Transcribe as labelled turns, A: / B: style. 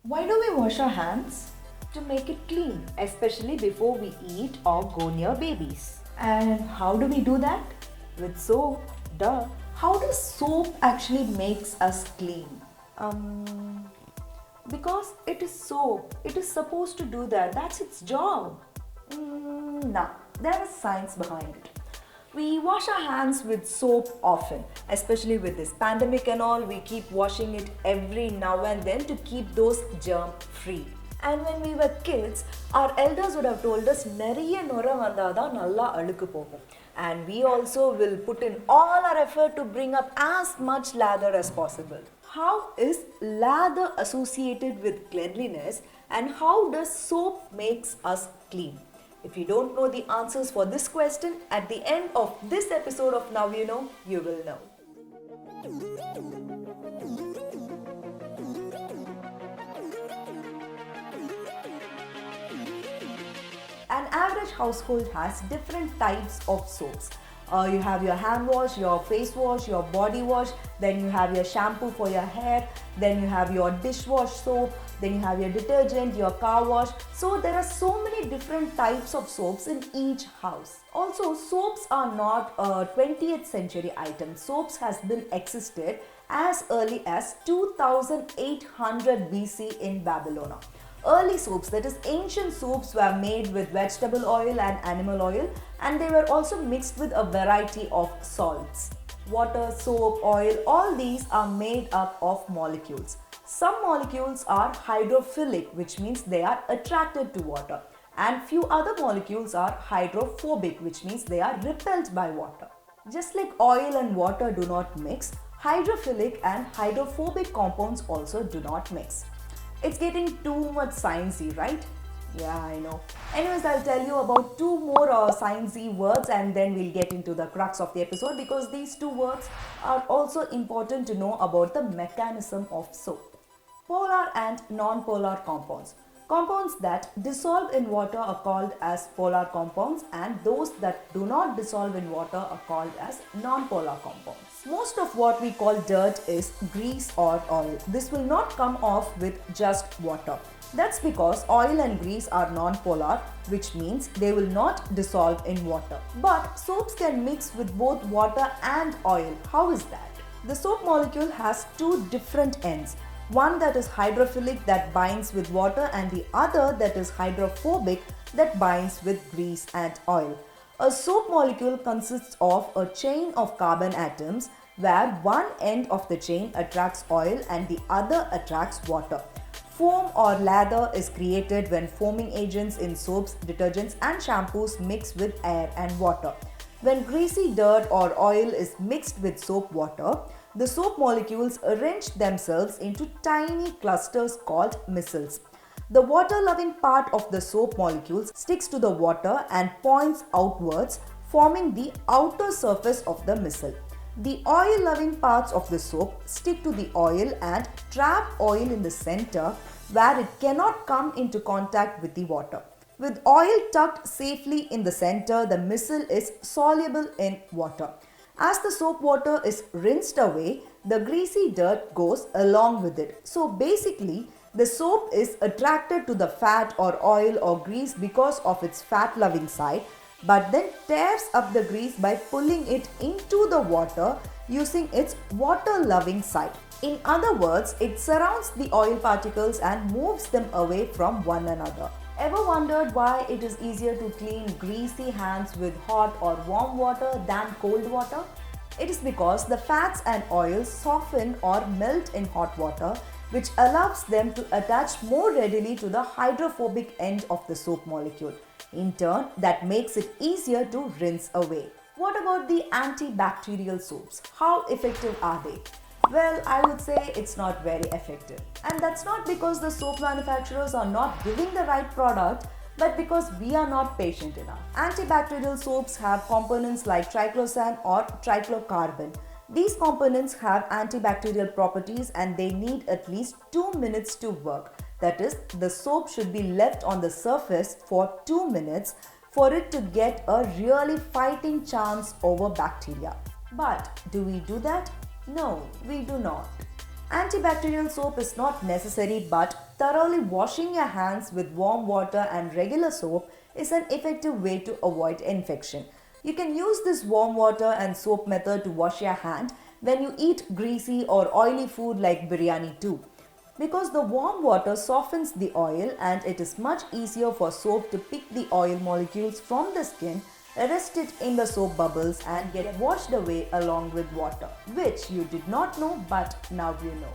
A: Why do we wash our hands?
B: To make it clean, especially before we eat or go near babies.
A: And how do we do that?
B: With soap, duh.
A: How does soap actually makes us clean?
B: Um, because it is soap. It is supposed to do that. That's its job.
A: Nah, there is science behind it. We wash our hands with soap often, especially with this pandemic and all. We keep washing it every now and then to keep those germ free. And when we were kids, our elders would have told us நிறைய நுரை வந்தாதான் நல்லா அழுக்கு போகும். And we also will put in all our effort to bring up as much lather as possible. How is lather associated with cleanliness and how does soap makes us clean? If you don't know the answers for this question, at the end of this episode of Now You Know, you will know. An average household has different types of soaps. You have your hand wash, your face wash, your body wash, then you have your shampoo for your hair, then you have your dishwash soap, then you have your detergent, your car wash. So there are so many different types of soaps in each house. Also, soaps are not a 20th century item. Soaps has been existed as early as 2800 BC in Babylon. Early soaps, that is ancient soaps, were made with vegetable oil and animal oil, and they were also mixed with a variety of salts. Water, soap, oil, all these are made up of molecules. Some molecules are hydrophilic, which means they are attracted to water, and few other molecules are hydrophobic, which means they are repelled by water. Just like oil and water do not mix, hydrophilic and hydrophobic compounds also do not mix. It's getting too much sciencey, right? Yeah, I know. Anyways, I'll tell you about two more sciencey words and then we'll get into the crux of the episode, because these two words are also important to know about the mechanism of soap. Polar and non-polar compounds. Compounds that dissolve in water are called as polar compounds, and those that do not dissolve in water are called as non-polar compounds. Most of what we call dirt is grease or oil. This will not come off with just water. That's because oil and grease are non-polar, which means they will not dissolve in water. But soaps can mix with both water and oil. How is that? The soap molecule has two different ends. One that is hydrophilic, that binds with water, and the other that is hydrophobic, that binds with grease and oil. A soap molecule consists of a chain of carbon atoms where one end of the chain attracts oil and the other attracts water. Foam or lather is created when foaming agents in soaps, detergents and shampoos mix with air and water. When greasy dirt or oil is mixed with soap water, the soap molecules arrange themselves into tiny clusters called micelles. The water-loving part of the soap molecules sticks to the water and points outwards, forming the outer surface of the micelle. The oil-loving parts of the soap stick to the oil and trap oil in the center, where it cannot come into contact with the water. With oil tucked safely in the center, the micelle is soluble in water. As the soap water is rinsed away, the greasy dirt goes along with it. So basically, the soap is attracted to the fat or oil or grease because of its fat-loving side, but then tears up the grease by pulling it into the water using its water-loving side. In other words, it surrounds the oil particles and moves them away from one another. Ever wondered why it is easier to clean greasy hands with hot or warm water than cold water? It is because the fats and oils soften or melt in hot water, which allows them to attach more readily to the hydrophobic end of the soap molecule. In turn, that makes it easier to rinse away. What about the antibacterial soaps? How effective are they? Well, I would say it's not very effective. And that's not because the soap manufacturers are not giving the right product, but because we are not patient enough. Antibacterial soaps have components like triclosan or triclocarbon. These components have antibacterial properties and they need at least 2 minutes to work. That is, the soap should be left on the surface for 2 minutes for it to get a really fighting chance over bacteria. But do we do that? No, we do not. Antibacterial soap is not necessary, but thoroughly washing your hands with warm water and regular soap is an effective way to avoid infection. You can use this warm water and soap method to wash your hand when you eat greasy or oily food like biryani too. Because the warm water softens the oil and it is much easier for soap to pick the oil molecules from the skin, arrest it in the soap bubbles and get washed away along with water, which you did not know but now you know.